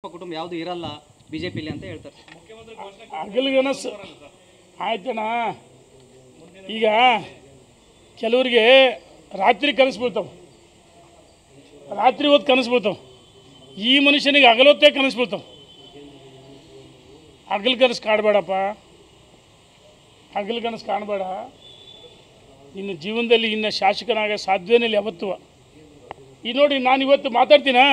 ಕುಟುಂಬ ಯಾವುದು ಇರಲ್ಲ ಬಿಜೆಪಿಲಿ ಅಂತ ಹೇಳ್ತಾರೆ. ಹಗಲುಗನಸ ಆಯ್ತಣ್ಣ. ಈಗ ಕೆಲವರಿಗೆ ರಾತ್ರಿ ಕನಸು ಬೀಳ್ತಾವೆ, ರಾತ್ರಿ ಹೊತ್ತು ಕನಸು ಬೀಳ್ತಾವೆ. ಈ ಮನುಷ್ಯನಿಗೆ ಹಗಲೊತ್ತೇ ಕನಸು ಬೀಳ್ತಾವೆ. ಹಗಲು ಕನಸು ಕಾಣಬೇಡಪ್ಪ, ಹಗಲು ಕನಸು ಕಾಣಬೇಡ. ನಿನ್ನ ಜೀವನದಲ್ಲಿ ಇನ್ನು ಶಾಸಕನಾಗ ಸಾಧ್ಯನೇ ಇಲ್ಲ ಯಾವತ್ತೂ. ಈ ನೋಡಿ, ನಾನು ಇವತ್ತು ಮಾತಾಡ್ತೀನ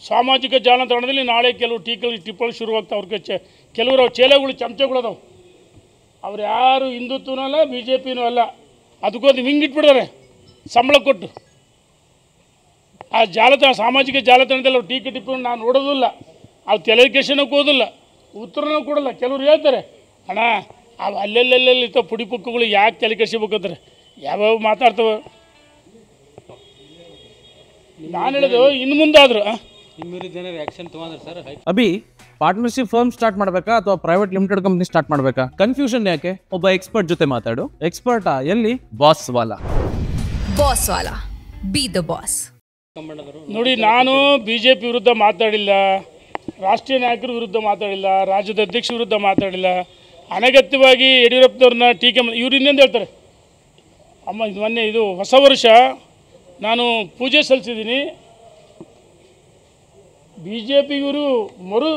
ಸಾಮಾಜಿಕ ಜಾಲತಾಣದಲ್ಲಿ ನಾಳೆ ಕೆಲವು ಟಿಪ್ಪಣಿ ಶುರುವಾಗ್ತಾವೆ. ಅವ್ರಿಗೆ ಕೆಲವರು ಚೇಲೆಗಳು ಚಮಚಗಳು ಅದಾವೆ. ಅವ್ರು ಯಾರು ಹಿಂದುತ್ವನೂ ಅಲ್ಲ, ಬಿ ಜೆ ಪಿನೂ ಅಲ್ಲ. ಅದಕ್ಕೊಂದು ಹಿಂಗಿಟ್ಬಿಡ್ತಾರೆ ಸಂಬಳ ಕೊಟ್ಟು. ಆ ಸಾಮಾಜಿಕ ಜಾಲತಾಣದಲ್ಲಿ ಅವ್ರು ಟಿಪ್ಪಣಿ ನಾನು ನೋಡೋದಿಲ್ಲ, ಅವ್ರು ಟೆಲಿವಿಷನ್ಗೆ ಓದಿಲ್ಲ, ಉತ್ತರನೂ ಕೊಡಲ್ಲ. ಕೆಲವ್ರು ಹೇಳ್ತಾರೆ, ಅಣ್ಣ ಅವು ಅಲ್ಲೆಲ್ಲೆಲ್ಲಿರ್ತಾವೆ ಪುಡಿ ಪುಕ್ಕಗಳು, ಯಾಕೆ ತಲೆ ಕೆಡಿಸ್ಬೇಕಂತಾರೆ, ಯಾವ್ಯಾವ ಮಾತಾಡ್ತವೆ. ನಾನು ಹೇಳೋದು ಇನ್ನು ಮುಂದಾದ್ರು ಅಭಿ ಪಾರ್ಟ್ನರ್ಶಿಪ್ ಫರ್ಮ್ ಸ್ಟಾರ್ಟ್ ಮಾಡಬೇಕಾ ಅಥವಾ ಪ್ರೈವೇಟ್ ಲಿಮಿಟೆಡ್ ಕಂಪನಿ ಸ್ಟಾರ್ಟ್ ಮಾಡಬೇಕಾ? ಕನ್ಫ್ಯೂಷನ್ ಯಾಕೆ? ಒಬ್ಬ ಎಕ್ಸ್ಪರ್ಟ್ ಜೊತೆ ಮಾತಾಡು. ಎಕ್ಸ್ಪರ್ಟಾ? ಎಲ್ಲಿ? Boss Vala. B the boss. ನೋಡಿ, ನಾನು BJP ವಿರುದ್ಧ ಮಾತಾಡಿಲ್ಲ, ರಾಷ್ಟ್ರೀಯ ನಾಯಕರ ವಿರುದ್ಧ ಮಾತಾಡಿಲ್ಲ, ರಾಜ್ಯದ ಅಧ್ಯಕ್ಷ ವಿರುದ್ಧ ಮಾತಾಡಿಲ್ಲ. ಅನಗತ್ಯವಾಗಿ ಯಡಿಯೂರಪ್ಪನವ್ರನ್ನ ಟೀಕೆ ಇವ್ರು ಇನ್ನೊಂದು ಹೇಳ್ತಾರೆ. ಅಮ್ಮ ಇದು ಮೊನ್ನೆ ಇದು ಹೊಸ ವರ್ಷ ನಾನು ಪೂಜೆ ಸಲ್ಲಿಸಿದ್ದೀನಿ. BJP ಇವರು ಮರು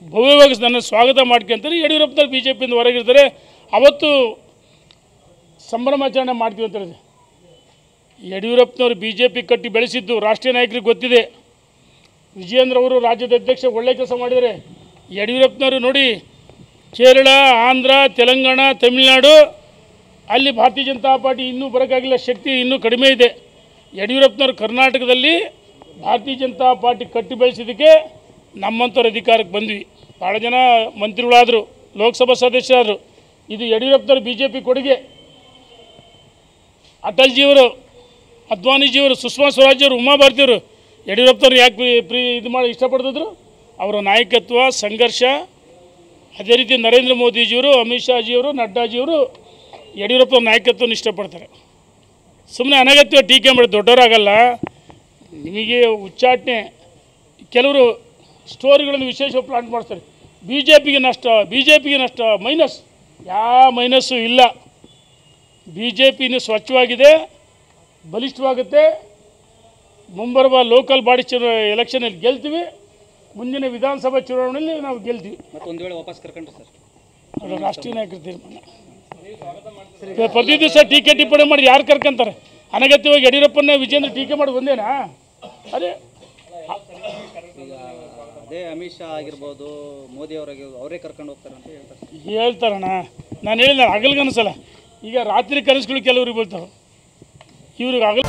ಭವ್ಯವಾಗಿ ನನ್ನ ಸ್ವಾಗತ ಮಾಡ್ಕೊಂತಾರೆ. ಯಡಿಯೂರಪ್ಪನವ್ರು BJPಯಿಂದ ಹೊರಗಿರ್ತಾರೆ. ಅವತ್ತು ಸಂಭ್ರಮಾಚರಣೆ ಮಾಡ್ತೀವಿ ಅಂತ ಹೇಳಿದೆ. ಯಡಿಯೂರಪ್ಪನವರು BJP ಕಟ್ಟಿ ಬೆಳೆಸಿದ್ದು ರಾಷ್ಟ್ರೀಯ ನಾಯಕರಿಗೆ ಗೊತ್ತಿದೆ. ವಿಜಯೇಂದ್ರ ಅವರು ರಾಜ್ಯದ ಅಧ್ಯಕ್ಷ ಒಳ್ಳೆ ಕೆಲಸ ಮಾಡಿದ್ದಾರೆ. ಯಡಿಯೂರಪ್ಪನವರು ನೋಡಿ, ಕೇರಳ, ಆಂಧ್ರ, ತೆಲಂಗಾಣ, ತಮಿಳುನಾಡು ಅಲ್ಲಿ ಭಾರತೀಯ ಜನತಾ ಪಾರ್ಟಿ ಇನ್ನೂ ಬರೋಕ್ಕಾಗಿಲ್ಲ, ಶಕ್ತಿ ಇನ್ನೂ ಕಡಿಮೆ ಇದೆ. ಯಡಿಯೂರಪ್ಪನವರು ಕರ್ನಾಟಕದಲ್ಲಿ ಭಾರತೀಯ ಜನತಾ ಪಾರ್ಟಿ ಕಟ್ಟಿ ಬೆಳೆಸಿದ್ದಕ್ಕೆ ನಮ್ಮಂಥವ್ರ ಅಧಿಕಾರಕ್ಕೆ ಬಂದ್ವಿ. ಭಾಳ ಜನ ಮಂತ್ರಿಗಳಾದರು, ಲೋಕಸಭಾ ಸದಸ್ಯರಾದರು. ಇದು ಯಡಿಯೂರಪ್ಪನವ್ರ BJP ಕೊಡುಗೆ. ಅಟಲ್ಜಿಯವರು, ಅದ್ವಾನಿಜಿಯವರು, ಸುಷ್ಮಾ ಸ್ವರಾಜ್ಯವರು, ಉಮಾ ಭಾರತಿಯವರು ಯಡಿಯೂರಪ್ಪನವ್ರು ಯಾಕೆ ಇದು ಮಾಡಿ ಇಷ್ಟಪಡ್ತಿದ್ರು? ಅವರ ನಾಯಕತ್ವ, ಸಂಘರ್ಷ. ಅದೇ ರೀತಿ ನರೇಂದ್ರ ಮೋದಿಜಿಯವರು, ಅಮಿತ್ ಶಾಜಿಯವರು, ನಡ್ಡಾಜಿಯವರು ಯಡಿಯೂರಪ್ಪನ ನಾಯಕತ್ವವನ್ನು ಇಷ್ಟಪಡ್ತಾರೆ. ಸುಮ್ಮನೆ ಅನಗತ್ಯ ಟೀಕೆ ಮಾಡಿ ದೊಡ್ಡವರಾಗಲ್ಲ. ನಿಮಗೆ ಉಚ್ಚಾಟನೆ, ಕೆಲವರು ಸ್ಟೋರಿಗಳನ್ನು ವಿಶೇಷವಾಗಿ ಪ್ಲಾಂಟ್ ಮಾಡ್ತಾರೆ. BJPಗೆ ನಷ್ಟ, ಮೈನಸ್. ಯಾವ ಮೈನಸ್ಸು ಇಲ್ಲ. BJP ಇನ್ನೂ ಸ್ವಚ್ಛವಾಗಿದೆ, ಬಲಿಷ್ಠವಾಗುತ್ತೆ. ಮುಂಬರುವ ಲೋಕಲ್ ಬಾಡಿ ಎಲೆಕ್ಷನಲ್ಲಿ ಗೆಲ್ತೀವಿ. ಮುಂದಿನ ವಿಧಾನಸಭಾ ಚುನಾವಣೆಯಲ್ಲಿ ನಾವು ಗೆಲ್ತೀವಿ. ಮತ್ತೊಂದು ವೇಳೆ ವಾಪಸ್ ಕರ್ಕೊಂಡ್ರೆ ಸರ್, ಅದು ರಾಷ್ಟ್ರೀಯ ನಾಯಕರ ತೀರ್ಮಾನ. ಪ್ರತಿ ದಿವಸ ಟೀಕೆ ಟಿಪ್ಪಣಿ ಮಾಡಿ ಯಾರು ಕರ್ಕೊಂತಾರೆ? ಅನಗತ್ಯವಾಗಿ ಯಡಿಯೂರಪ್ಪನ ವಿಜೇಂದ್ರ ಟೀಕೆ ಮಾಡಿ ಬಂದೇನಾ? ಅದೇ ಅದೇ ಅಮಿತ್ ಶಾ ಆಗಿರ್ಬೋದು, ಮೋದಿ ಅವರಾಗಿರ್ಬೋದು, ಅವರೇ ಕರ್ಕೊಂಡು ಹೋಗ್ತಾರೆ ಅಂತ ಹೇಳ್ತಾರಣ್ಣ. ನಾನು ಹೇಳಿದ ಹಗಲ್ಗನಸಲ್ಲ. ಈಗ ರಾತ್ರಿ ಕನಸುಗಳು ಕೆಲವ್ರಿಗೆ ಬೀಳ್ತಾವೆ, ಇವ್ರಿಗೆ ಹಗಲು